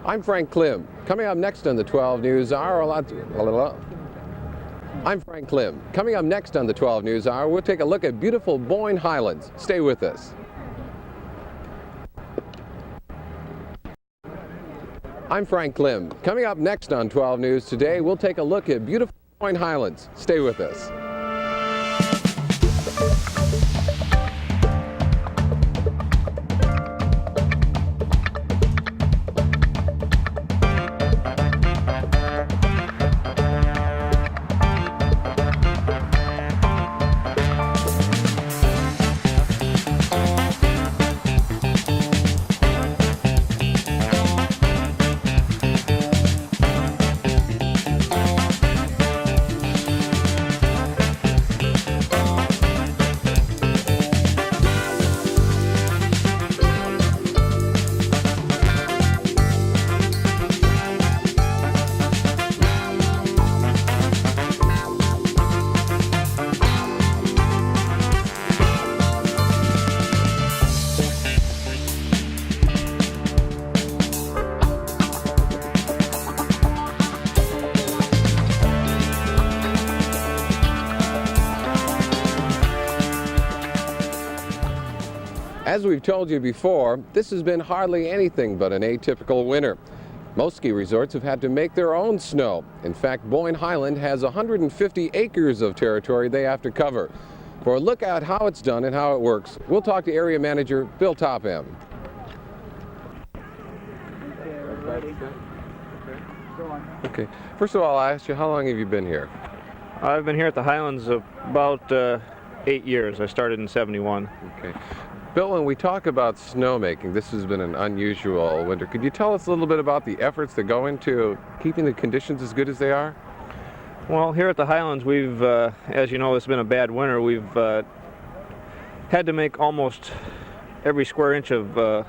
I'm Frank Klim. Coming up next on the 12 News Hour, I'm Frank Klim. Coming up next on the 12 News Hour, we'll take a look at beautiful Boyne Highlands. Stay with us. I'm Frank Klim. Coming up next on 12 News today, we'll take a look at beautiful Boyne Highlands. Stay with us. As we've told you before, this has been hardly anything but an atypical winter. Most ski resorts have had to make their own snow. In fact, Boyne Highland has 150 acres of territory they have to cover. For a look at how it's done and how it works, we'll talk to Area Manager Bill Topham. Okay. First of all, I asked you, how long have you been here? I've been here at the Highlands about 8 years. I started in '71. Okay. Bill, when we talk about snowmaking, this has been an unusual winter. Could you tell us a little bit about the efforts that go into keeping the conditions as good as they are? Well, here at the Highlands, we've, as you know, it's been a bad winter. We've had to make almost every square inch of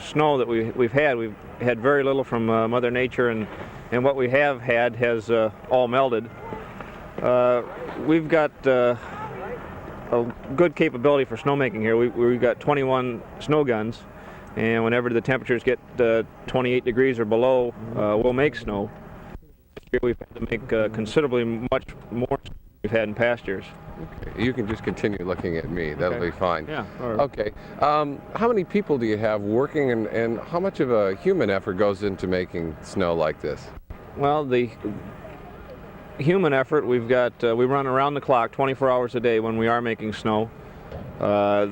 snow that we've had. We've had very little from Mother Nature, and what we have had has all melted. We've got a good capability for snowmaking here. We've got 21 snow guns, and whenever the temperatures get 28 degrees or below, we'll make snow. This year we've had to make considerably much more snow than we've had in past years. Okay, you can just continue looking at me. That'll be fine. Yeah. All right. Okay. How many people do you have working, and how much of a human effort goes into making snow like this? Well, the human effort, we run around the clock 24 hours a day when we are making snow. Our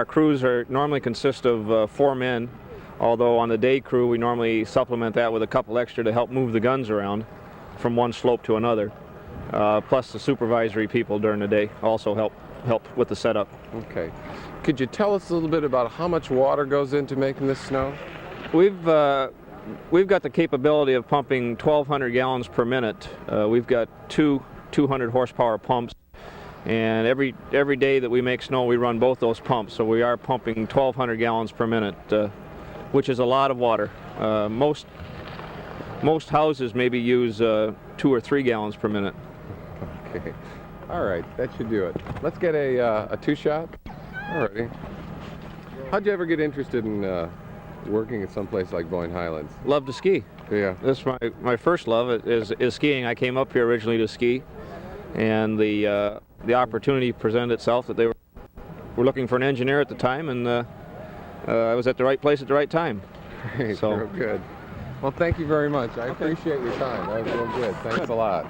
crews normally consist of 4 men, although on the day crew we normally supplement that with a couple extra to help move the guns around from one slope to another. Plus the supervisory people during the day also help with the setup. Okay. Could you tell us a little bit about how much water goes into making this snow? We've got the capability of pumping 1,200 gallons per minute. We've got two 200 horsepower pumps, and every day that we make snow we run both those pumps, so we are pumping 1,200 gallons per minute, which is a lot of water. Most houses maybe use 2 or 3 gallons per minute. Okay. All right, that should do it. Let's get a two-shot. All righty. How'd you ever get interested in working at some place like Boyne Highlands? Love to ski. Yeah. That's my first love is skiing. I came up here originally to ski, and the opportunity presented itself that they were looking for an engineer at the time, and I was at the right place at the right time. Great, so real good. Well, thank you very much. I appreciate your time. That was real good. Thanks a lot.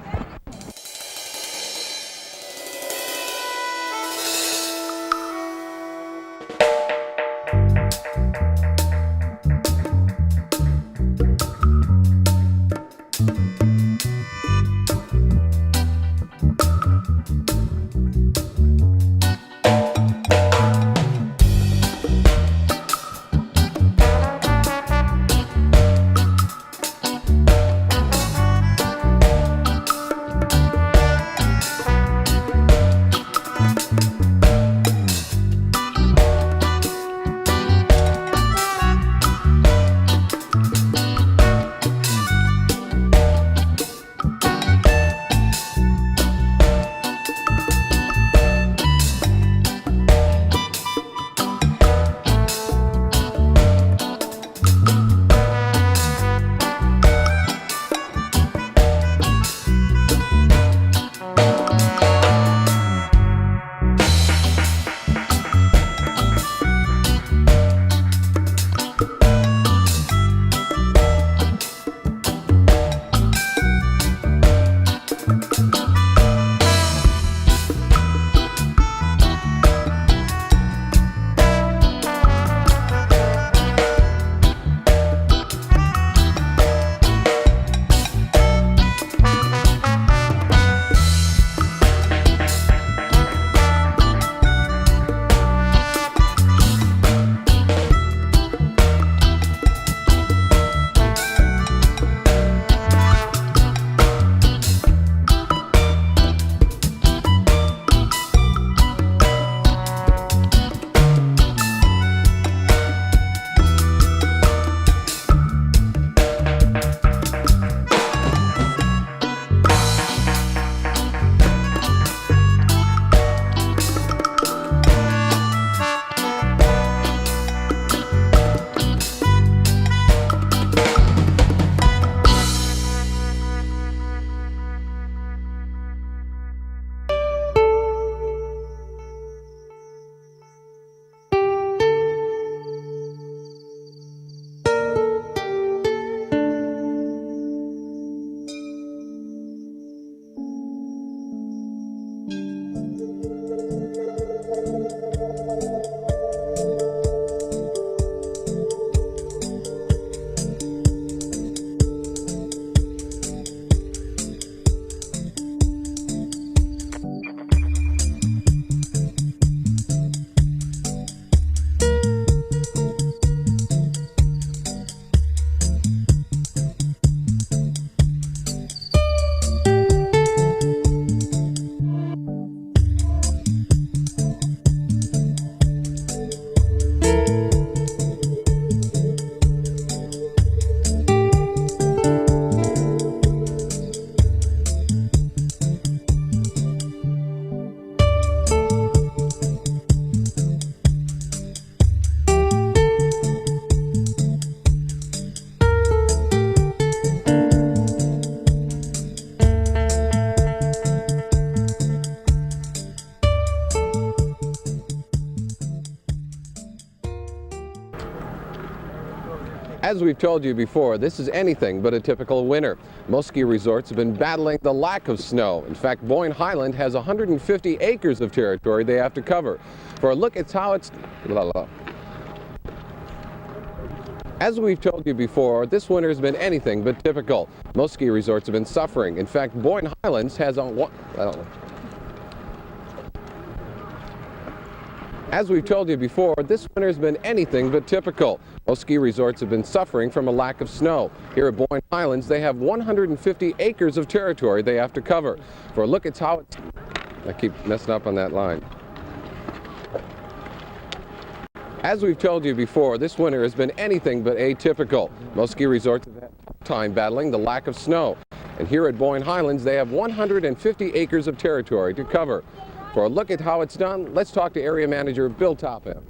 As we've told you before, this is anything but a typical winter. Most ski resorts have been battling the lack of snow. In fact, Boyne Highland has 150 acres of territory they have to cover. For a look at how it's... As we've told you before, this winter has been anything but typical. Most ski resorts have been suffering. In fact, Boyne Highlands has As we've told you before, this winter has been anything but typical. Most ski resorts have been suffering from a lack of snow. Here at Boyne Highlands, they have 150 acres of territory they have to cover. For a look at how it's... I keep messing up on that line. As we've told you before, this winter has been anything but atypical. Most ski resorts have had a tough time battling the lack of snow. And here at Boyne Highlands, they have 150 acres of territory to cover. For a look at how it's done, let's talk to Area Manager Bill Topham.